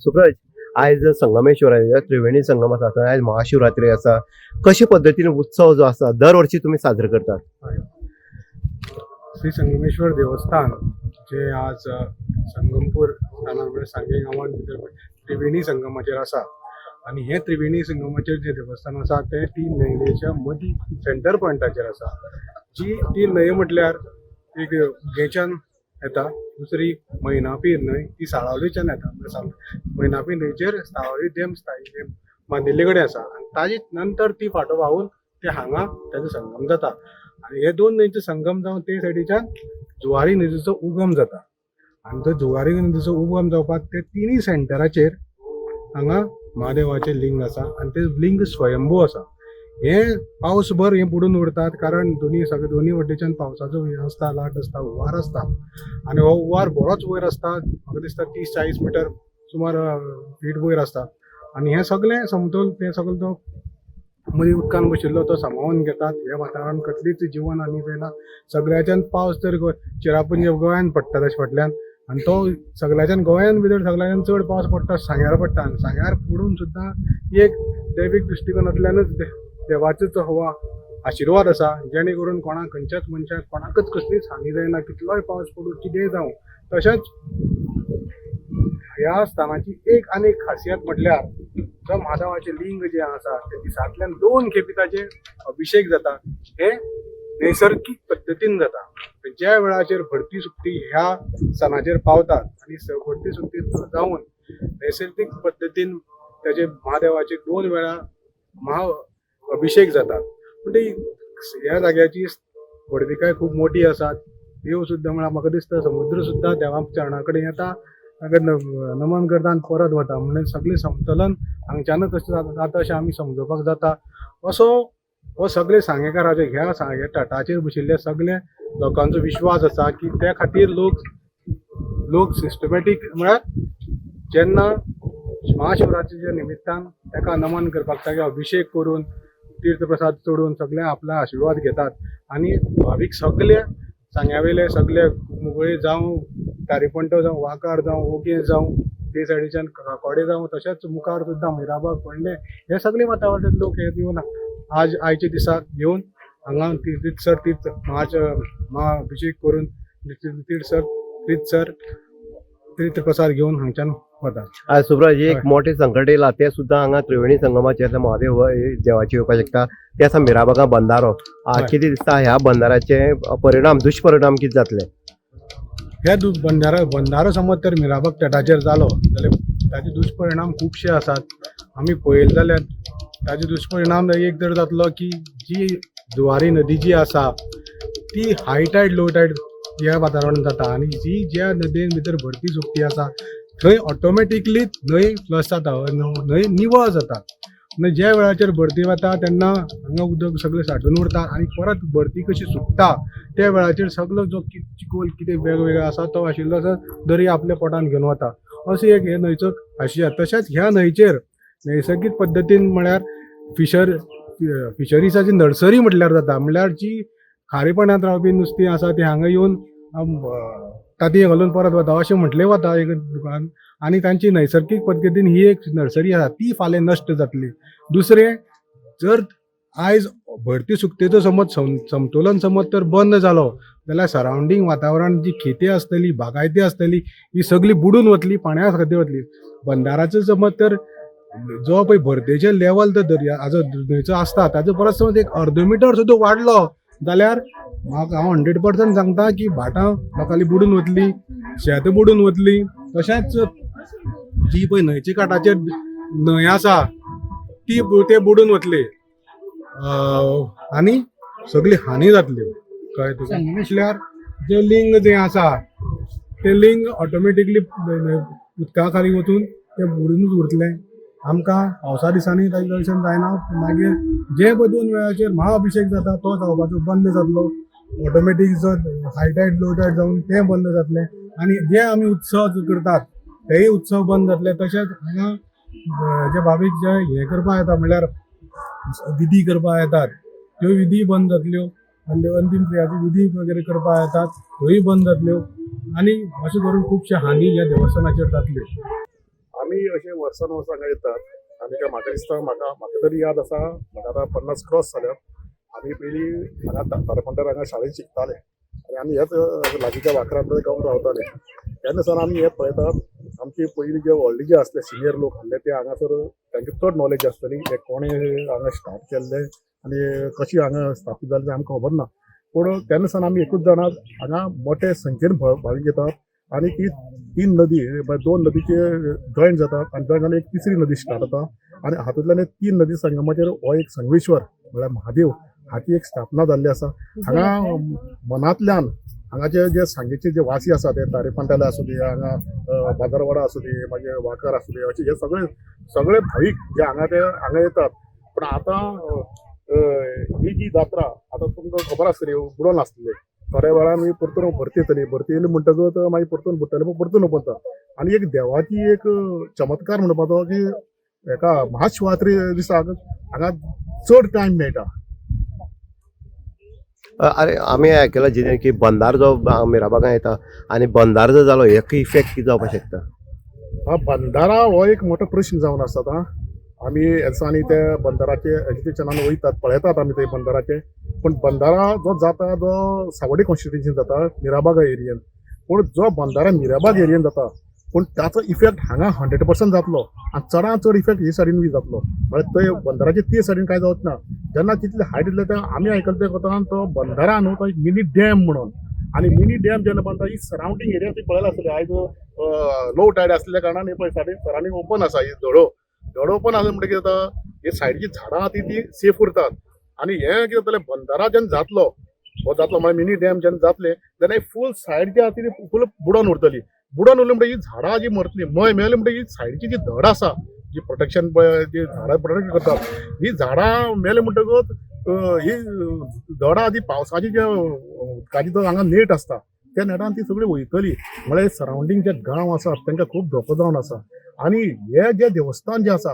सुप्रज, आयज संगमेश्वराच्या त्रिवेणी संगम आसा, आयज महाशिवरात्री आसा. कशे पद्दतीन उत्सव जो आसा दरवर्षी तुम्ही साजरो करतात? श्री संगमेश्वर देवस्थान जे आज संगमपूर स्थानामुळे सांगे गांवांत भितर त्रिवेणी संगमाचेर आसा आणि हे त्रिवेणी संगमाचेर जे देवस्थान आसा ते तीन न्हंयेच्या मदीं सेंटर पॉयंटाचेर आसा. जी ती न्हंय म्हटल्यार एक उगेच्यान येता, दुसरी मैनापी न्हंय ती साळावलीच्यान येता. मैनापी न्हंयचेर साळावली डेम बांदिल्ले कडेन आसा आनी ताजे नंतर ती फाटो व्हांवून ते हांगा तेजो संगम जाता आनी हे दोन न्हंयचो संगम जावन ते सायडीच्यान जुवारी न्हंयचो उगम जाता. आनी तो जुवारी न्हंयचो उगम जावपाक ते तिनूय सेंटराचेर हांगा महादेवाचें लिंग आसा आनी ते लिंग स्वयंभू आसा. हे पावसभर हे बुडून उरतात कारण दोन्ही वटेच्यान पावसाचो आसता, लाट आसता, हुंवार आसता आनी हो हुंवार बरोच वयर आसता. म्हाका दिसता 30-40 मिटर सुमार फीट वयर आसता आनी हे सगळे समतोल ते सगळे तो मदीं उदकान बशिल्लो तो सांबाळून घेतात. हे वातावरण कसलीच जीवन आनी जायना. सगळ्याच्यान पावस तर चिरापुंजी गोंयान पडटा तशें फाटल्यान आनी तो सगळ्याच्यान गोंयान भितर सगळ्याच्यान चड पावस पडटा सांग्यार पडटा आनी सांग्यार पडून सुद्दां एक दैवीक दृश्टिकोनांतल्यानच देवाचोच हो आशिर्वाद आसा जेणे करून कोणाक खंयच्याच मनशाक कोणाकच कसलीच हानी जायना. कितलोय पावस पडूं कितेंय जावं. तशेंच ह्या स्थानाची एक आनी खासियत म्हटल्यार जो महादेवाचें लिंग जे आसा ते दिसांतल्यान 2 खेपी ताचे अभिषेक जाता. हे नैसर्गिक पद्दतीन जाता. ज्या वेळाचेर भरती सुकती ह्या स्थानाचेर पावतात आनी भरती सुकती जावन नैसर्गिक पद्दतीन त्याचे महादेवाचे 2 वेळा अभिषेक जातात. पूण ह्या जाग्याची व्हडविकाय खूब मोठी आसा. देव सुद्दां म्हळ्यार म्हाका दिसता समुद्र सुद्दां देवा चरणा कडेन येता, ताका नमन करता आनी परत वता. म्हणजे सगळें समतोलन हांगच्यानच अशें जाता अशें आमी समजोवपाक जाता. असो हो सगळे सांगेकाराचे ह्या तटाचेर बशिल्ले सगळे लोकांचो विश्वास आसा की त्या खातीर लोक सिस्टमॅटीक म्हळ्यार जेन्ना महाशिवरात्रीच्या निमित्तान ताका नमन करपाक ताका अभिषेक करून तीर्थप्रसाद चडून सगळे आपला आशिर्वाद घेतात आनी भावीक सगळे सांग्यावेले सगळे मुगळे जावं, तारीपंट जावं, वाकार जावं, ओगे जावं, ते सायडीच्यान काकोडे जावं, तशेंच मुखार सुद्दां मैराबाग फोंडले हे सगळे वातावरणांतले लोक हे येवन आयचे दिसाक येवन हांगा तीर्थसर महाअभिषेक करून तीर्थसर तीर्थप्रसाद घेवन हांगच्यान वतात. आज सुप्रज, एक मोठे संकट येयला ते सुद्दां हांगा त्रिवेणी संगमाचेर महादेव देवाचे येवपाक शकता. ते आसा मिराबागा बंधारो. कितें दिसता ह्या बंधाराचे परिणाम दुश्परिणाम कितें जातले? ह्या बंधारो समज तर मिराबाग तटाचेर जालो जाल्यार ताचे दुश्परिणाम खुबशे आसात. आमी पळयले जाल्यार ताचे दुश्परिणाम एक तर जातलो की जी जुवारी नदी जी आसा ती हाय टायड लो टायड ह्या वातावरणांत जाता आनी जी ज्या नदयेन भितर भरती सुकती आसा थंय ऑटोमॅटिकली न्हंय फ्लश जाता, न्हंय निवळ जाता. म्हणजे ज्या वेळाचेर भरती वता तेन्ना हांगा उदक सगळें साठून उरता आनी परत भरती कशी सुकता त्या वेळाचेर सगळो जो चिकोल कितें वेगवेगळो आसा तो आशिल्लो दर्या आपल्या पोटान घेवन वता. अशी एक हे न्हंयचो खासियत. तशेंच ह्या न्हंयचेर नैसर्गिक पद्दतीन म्हळ्यार फिशरीसाची नर्सरी म्हटल्यार जाता. म्हळ्यार जी खारेपणांत रावपी नुस्तीं आसा ती हांगा येवन तांतये घालून परत वता अशें म्हटलें वता एक दुकान. आनी तांची नैसर्गिक पद्दतीन ही एक नर्सरी आसा ती फाल्यां नश्ट जातली. दुसरें, जर आयज भरती सुकतेचो समज समतोलन समज तर बंद जालो जाल्यार सरावंडींग वातावरण जी खेती आसतली, बागायती आसतली ही सगळी बुडून वतली, पाण्या खातीर वतली. बंधाराचो समज तर जो पळय भरतेचे लेवल तो दर्याचो न्हंयचो आसता ताचो परत समज 1/2 मिटर सुद्दां वाडलो जाल्यार म्हाका हांव 100% सांगता की भाटां लोकांली बुडून वतली, शेत बुडून वतली. तशेंच जी पळय न्हंयच्या कांठाचेर न्हंय आसा ते बुडून वतले आनी सगळी हानी जातली. कळ्ळें तुका? म्हटल्यार जे लिंग जे आसा ते लिंग ऑटोमॅटिकली उदका खाली वचून ते बुडूनच उरतले. आमकां पावसा दिसांनी ताचें दर्शन जायना. मागीर जे 2 वेळाचेर महाअभिषेक जाता तो जावपाचो बंद जातलो. ऑटोमॅटीक जो हाय टायड लो टायड जावन ते बंद जातले आनी जे आमी उत्सव करतात तेय उत्सव बंद जातले. तशेंच हांगा जे भावीक जे हे करपाक येता म्हळ्यार विधी करपाक येतात त्यो विधी बंद जातल्यो. अंतिम क्रियाची विधी वगैरे करपाक येतात त्योय बंद जातल्यो आनी अशें करून खुबशे हानी ह्या देवस्थानाचेर जातल्यो. आमी अशे वर्सान वर्स हांगा येतात आनी काय म्हाका दिसता म्हाका तरी याद आसा म्हाका आतां 50 क्रॉस जाल्यात. आमी पयलीं हांगा तारपंटार हांगा शाळेंत शिकताले आनी आमी हेच लागींच्या वाठारांत गांवांत रावताले. तेन्ना सावन आमी हे पळयतात आमचे पयलीं जे व्हडले जे आसले सिनियर लोक आसले ते हांगासर तांचे चड नॉलेज आसतली हे कोणें हांगा स्टार्ट केल्ले आनी कशी हांगा स्थापीत जालें तें आमकां खबर ना. पूण तेन्ना सावन आमी एकूच जाणां हांगा मोठे संख्येन भाग घेतात आनी ती 3 नदी 2 नदीचे जॉयंट जातात आनी जॉयंट जावन एक तिसरी नदी स्टार्ट जाता आनी हातूंतल्यान 3 नदी संगमाचेर हो एक संगमेश्वर म्हळ्यार महादेव हाची एक स्थापना जाल्ली आसा. हांगा मनांतल्यान हांगाचे जे सांगेचे जे वासी आसा ते तारेपंटाले आसूं दी हांगा बाजारवाडा आसूं दी मागीर वाकर आसूं दी अशे हे सगळे भावीक जे हांगा येतात. पूण आतां ही जी जात्रा आतां तुमकां खबर आसतली बुडोवन आसतली थोड्या वेळान परतून भरती येतली म्हणटकच मागीर परतून बुडटले परतून ओपनता आनी एक देवाची एक चमत्कार म्हणपाचो की हेका महाशिवरात्री दिसाक हांगा चड टायम मेळटा. अरे आमी आयकलां जिने की बंदार जो मिराबागां येता आनी बंदार जर जालो हेका इफेक्ट कितें जावपाक शकता? बंदारा हो एक मोठो प्रश्न जावन आसा. आमी एल्सांनी ते बंदाराचे एज्युकेशनान वयतात पळयतात आमी ते बंदाराचे. पूण बंदारा जो जाता जो सावड्डे कॉन्स्टिट्युएन्सीन जाता मिराबागा एरियेन. पूण जो बंदारा मिराबाग एरियेन जाता पूण ताचो इफेक्ट हांगा 100% जातलो आनी चडांत चड इफेक्ट हे सायडीन बी जातलो. म्हळ्यार थंय बंदाराचे ते सायडीन कांय जावच ना. जेन्ना तितले हायट येतले ते आमी आयकले ते कोतान तो बंदारा न्हू तो एक मिनी डॅम म्हणून आनी मिनी डॅम जेन्ना बांदता ही सरावंडींग एरिया ती पळयला आसतली आयज लो टायड आसल्या कारणान हे पळय सरावंडींग ओपन आसा ही धडो ओपन आसा म्हणटकीर कितें जाता हे सायडीची झाडां आहा ती सेफ उरतात आनी हे कितें जातलें बंदारा जेन्ना जातलो हो जातलो म्हळ्यार मिनी डॅम जेन्ना जातले तेन्ना ही फूल सायड जी आहा ती फूल बुडोवन उरतली. बुडोवन उरली म्हणटकीर ही झाडां जी मरतली मेळली म्हणटकीर ही सायडीची जी धड आसा जी प्रोटेक्शन जी झाडां प्रोटेक्ट करतात ही झाडां मेले म्हणटकच ही धड आहा ती पावसाची जे उदकाची जो हांगा नेट आसता त्या नेटान ती सगळी वयतली. म्हळ्यार सरावंडींग जे गांव आसात तांकां खूब धोको जावन आसा. आनी हे जे देवस्थान जे आसा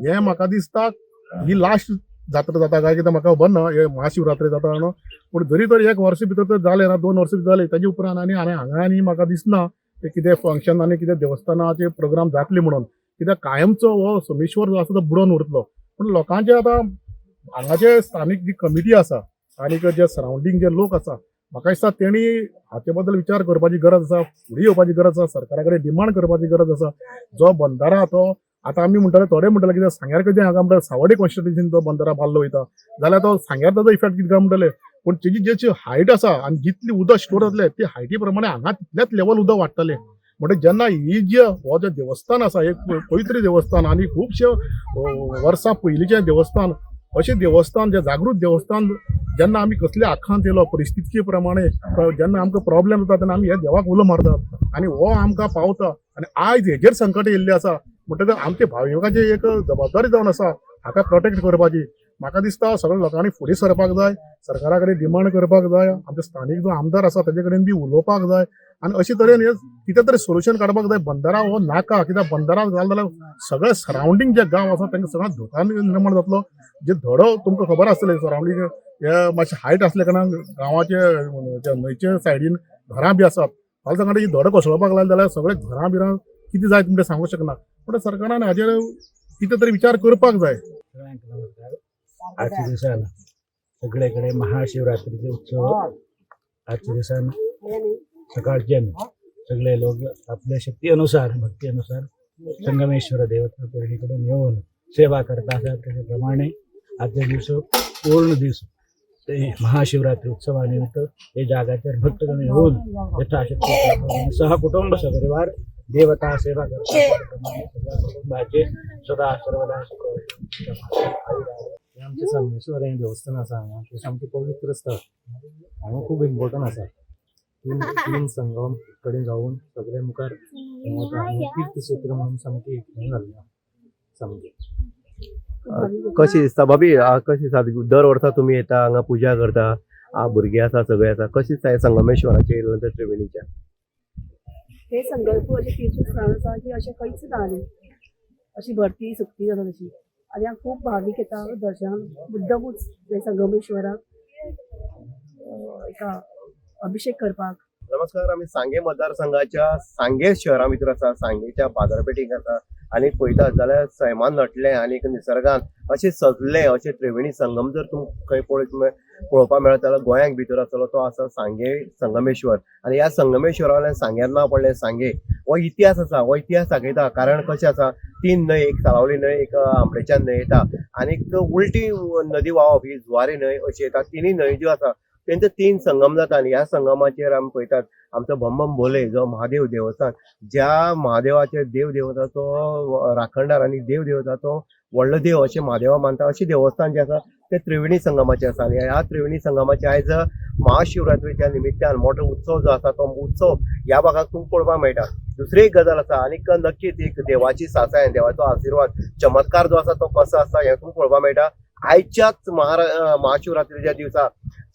हे म्हाका दिसता ही लास्ट जात्रा जाता काय कितें म्हाका खबर ना हे महाशिवरात्री जाता न्हू. पूण जरी तर 1 वर्स भितर तर जालें ना 2 वर्स जाले ताजे उपरांत आनी हांगा आनी म्हाका दिसना ते कितें फंक्शन आनी कितें देवस्थानाचे प्रोग्राम जातले म्हणून कित्याक कायमचो हो सोमेश्वर जो आसा तो बुडोवन उरतलो. पूण लोकांचे आतां हांगाचे स्थानीक जी कमिटी आसा आनीक जे सरावंडींग जे लोक आसा म्हाका दिसता तेणी हाचे बद्दल विचार करपाची गरज आसा. फुडें येवपाची गरज आसा. सरकारा कडेन डिमांड करपाची गरज आसा. जो बंदारा तो आतां आमी म्हणटाले थोडे म्हणटाले कितें सांग्यार कितें हांगा म्हणटा सावड्डे कॉन्स्टिट्युएन्सीन तो बंदारा बांदलो वयता जाल्यार तो सांग्यार ताचो इफेक्ट कितें काय म्हणटाले. पूण तेजी जेची हायट आसा आनी जितली उदक स्टोर जातले ते हायटी प्रमाणे हांगा तितलेच लेवल उदक वाडटले. म्हणजे जेन्ना ही जे हो जे देवस्थान आसा एक पवित्र देवस्थान आनी खुबशे वर्सां पयलींचें देवस्थान अशें देवस्थान जे जागृत देवस्थान जेन्ना आमी कसले आखांत येयलो परिस्थिती प्रमाणे जेन्ना आमकां प्रॉब्लेम जाता तेन्ना आमी हे देवाक उलो मारतात आनी हो आमकां पावता आनी आयज हेजेर संकट येयल्लें आसा म्हणटकच आमच्या भाविकांची एक जबाबदारी जावन आसा हाका प्रोटेक्ट करपाची. म्हाका दिसता सगळ्या लोकांनी फुडें सरपाक जाय. सरकारा कडेन डिमांड करपाक जाय. आमचे स्थानीक जो आमदार आसा ताजे कडेन बी उलोवपाक जाय आनी अशे तरेन हे कितें तरी सोल्युशन काडपाक जाय. बंदारा हो नाका कित्याक बंदारा जालो जाल्यार सगळे सरावंडींग जे गांव आसा तांकां सगळ्यांक धोका निर्माण जातलो. जे धडो तुमकां खबर आसतलें सरावंडींग हे मातशें हायट आसल्या कारणान गांवाचे न्हंयचे सायडीन घरां बी आसात. फाल्यां सांगता ही धडो कोसळपाक लागले जाल्यार सगळे घरां बिरां कितें जाय तुमकां सांगूंक शकना. पूण सरकारान हाजेर कितें तरी विचार करपाक जाय. सगळ्यांक नमस्कार. आजच्या दिसान सगळे कडेन महाशिवरात्रीचे उत्सव आजच्या दिसान सकाळच्यान सगळे लोक आपल्या शक्ती अनुसार भक्ती अनुसार संगमेश्वर देवता कडेन येवन सेवा करता आसात. त्याच्या प्रमाणे आजच्या दिवस पूर्ण दीस ते महाशिवरात्री उत्सवा निमित्त हे जागाचेर भक्तगण येवन यथाशक्ती सहकुटुंब सपरिवार देवता सेवा करतात. सगळ्या कुटुंबाचे सदा सर्वदा आमचे संगमेश्वर हें देवस्थान आसा हांगा तें सामकें पवित्र स्थळ हांगा खूब इम्पॉर्टंट आसा. तीन संगम कडेन जावन सगळे मुखार हें वता आनी तीर्थक्षेत्र म्हणून सामकें हें जाल्लें सामकें. कशी दिसता भाभी कशी दिसता दर वर्सा तुमी येता हांगा पुजा करता भुरगीं आसा सगळे आसा कशी दिसता संगमेश्वराचे येयले नंतर त्रिवेणीच्या? हे संकल्प अशें तीर्थस्थान आसा की अशें खंयच ना न्ही अशी भरती सुकती जाता तशी आनी हांगा खूब भावीक येता दर्शनाक मुद्दमूच हे संगमेश्वराक एका अभिषेक करपाक. नमस्कार. आम्ही सांगे मतदारसंघाच्या सांगे शहरा भितर आसा सांगेच्या बाजारपेठेक आसा आनी पळयतात जाल्यार सैमान नटले आनी निसर्गान अशें सजले अशें त्रिवेणी संगम जर खंय पळोवपाक मेळत जाल्यार गोंयांक भितर आसतलो तो आसा सांगे संगमेश्वर. आनी ह्या संगमेश्वरा वयल्यान सांग्यान नांव पडलें सांगे. हो इतिहास आसा, हो इतिहास दाखयता. कारण कशें आसा, 3 न्हंय, एक साळावली न्हंय, एक आंबडेच्यान न्हंय येता आनीक उलटी नदी व्हांवप ही जुवारी न्हंय अशी येता. तिनूय न्हंय ज्यो आसा तेंचे 3 संगम जाता आनी ह्या संगमाचेर आमी पळयतात आमचो भम भोले जो महादेव देवस्थान, ज्या महादेवाचे देव देवता तो राखणदार आनी देव देवता तो व्हडलो देव अशें महादेवा मानता. अशें देवस्थान जें आसा तें त्रिवेणी संगमाचें आसा आनी ह्या त्रिवेणी संगमाचे आयज महाशिवरात्रेच्या निमित्तान मोठो उत्सव जो आसा तो उत्सव ह्या भागाक तुमकां पळोवपाक मेळटा. दुसरी एक गजाल आसा आनीक नक्कीच एक देवाची सासाय, देवाचो आशिर्वाद, चमत्कार जो आसा तो कसो आसा हें तुमकां पळोवपाक मेळटा. आयच्याच महाशिवरात्रेच्या दिसा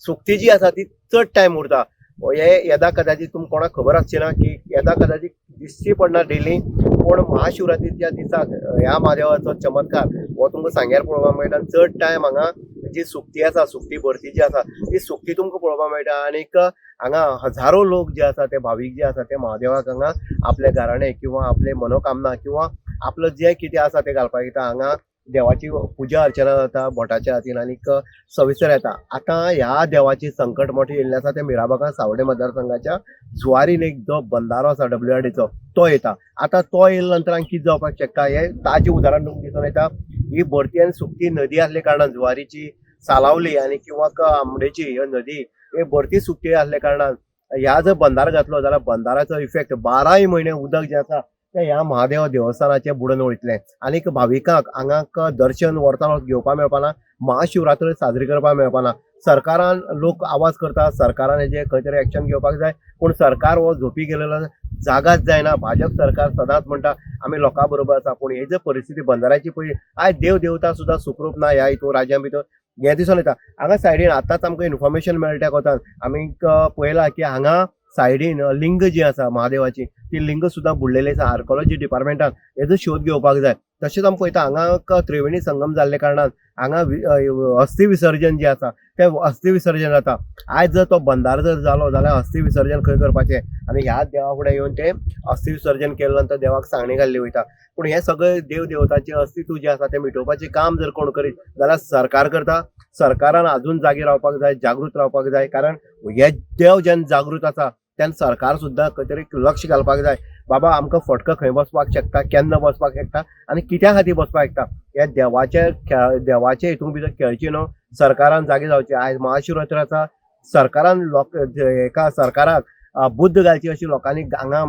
सुक्ती जी आसा ती चड टायम उरता. हे येदा कदाचित तुमकां कोणाक खबर आसची ना की येदा कदाचित दिसची पडना डेली, पूण महाशिवरात्रेच्या दिसाक ह्या महादेवाचो चमत्कार हो तुमकां सांग्यार पळोवपाक मेळटा. चड टायम हांगा जी सुक्ती आसा, सुक्ती भरती जी आसा ती सुक्ती तुमकां पळोवपाक मेळटा. आनीक हांगा हजारो लोक जे आसा ते भावीक जे आसा ते महादेवाक हांगा आपले गाराणे किंवा आपले मनोकामना किंवा आपलं जें कितें आसा तें घालपाक येता. हांगा देवाची पुजा अर्चना जाता भटाच्या हातीन आनीक सविस्तर येता. आतां ह्या देवाची संकट मोठी येयल्लें आसा ते मिराबागा सावडे मतदारसंघाच्या जुवारीन एक जो बंदारो आसा WRDचो तो येता. आतां तो येयल्या नंतर कितें जावपाक शकता हे ताजें उदाहरण तुमकां दिसून येता. ही भरती आनी सुक्ती नदी आसले कारणान जुवारीची, सालावली आनी किंवा आंबडेची ह्यो नदी हे भरती सुक्ती आसले कारणान ह्या जर बंदार घातलो जाल्यार बंदाराचो इफेक्ट 12 म्हयने उदक जें आसा तें ह्या महादेव देवस्थानाचे बुडून वयतलें. आनीक भाविकांक हांगा दर्शन वर्तावळ घेवपाक मेळपाना, महाशिवरात्र साजरी करपाक मेळपाना. सरकारान लोक आवाज करता, सरकारान हेजेर खंय तरी एक्शन घेवपाक जाय, पूण सरकार हो झोपी गेलेलो जागाच जायना. भाजप सरकार सदांच म्हणटा आमी लोकां बरोबर आसा, पूण ही जर परिस्थिती बंदाराची पळय आयज देव देवता सुद्दां सुखरूप ना ह्या हितून राज्यां भितर हें दिसून येता. हांगा सायडीन आतांच आमकां इन्फॉर्मेशन मेळ्ळें त्या कोतान आमी पळयलां की हांगा सायडीन लिंग जी आसा महादेवाची ती लिंग सुद्दां बुडलेली आसा. आर्कोलॉजी डिपार्टमेंटान हेजो शोध घेवपाक जाय. तशेंच आमी पळयता हांगा त्रिवेणी संगम जाल्ले कारणान हांगा अस्थि विसर्जन जें आसा तें अस्थि विसर्जन जाता. आयज जर तो बंदार जर जालो जाल्यार अस्थि विसर्जन खंय करपाचें आनी ह्या देवा फुडें येवन तें अस्थि विसर्जन केले नंतर देवाक सांगणी घाल्ली वयता. पूण हे सगळे देव देवताचें अस्तित्व जें आसा तें मिटोवपाचें काम जर कोण करीत जाल्यार सरकार करता. सरकारान अजून जागी रावपाक जाय, जागृत रावपाक जाय. कारण हे देव जेन्ना जागृत आसा तेन्ना सरकार सुद्दां खंय तरी लक्ष घालपाक जाय. बाबा आमकां फटको खंय बसपाक शकता, केन्ना बसपाक शकता आनी कित्या खातीर बसपाक शकता. हे देवाचे हितून भितर खेळची न्हू, सरकारान जागी जावचें. आयज महाशिवरात्र आसा, सरकारान एका सरकाराक बुद्ध घालची अशी लोकांनी हांगा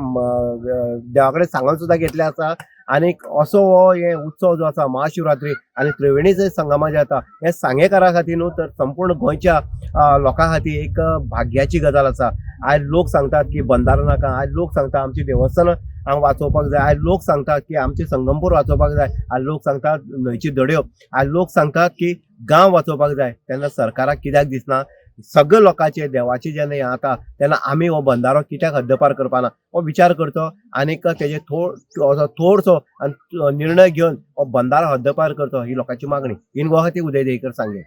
देवा कडेन सांगून सुद्दां घेतलें आसा. आनीक असो हो हे उत्सव जो आसा महाशिवरात्री आनी त्रिवेणी जे संगमा जे जाता हे सांगेकारा खातीर न्हू तर संपूर्ण गोंयच्या लोकां खातीर एक भाग्याची गजाल आसा. आयज लोक सांगतात की बंदारो नाका, आयज लोक सांगता आमची देवस्थानां हांगा वाचोवपाक जाय, आयज लोक सांगतात की आमचे संगमपूर वाचोवपाक जाय, आयज लोक सांगतात न्हंयची दड्यो, आयज लोक सांगतात की गांव वाचोवपाक जाय. तेन्ना सरकाराक कित्याक दिसना सगळे लोकांचे देवाचे जेन्ना हें जाता तेन्ना आमी हो बंदारो कित्याक हद्दपार करपाना हो विचार करचो आनीक तेजे थोडसो निर्णय घेवन हो बंदारो हद्दपार करचो ही लोकांची मागणी. इन गुवाहाटी उदय देयकर सांगे.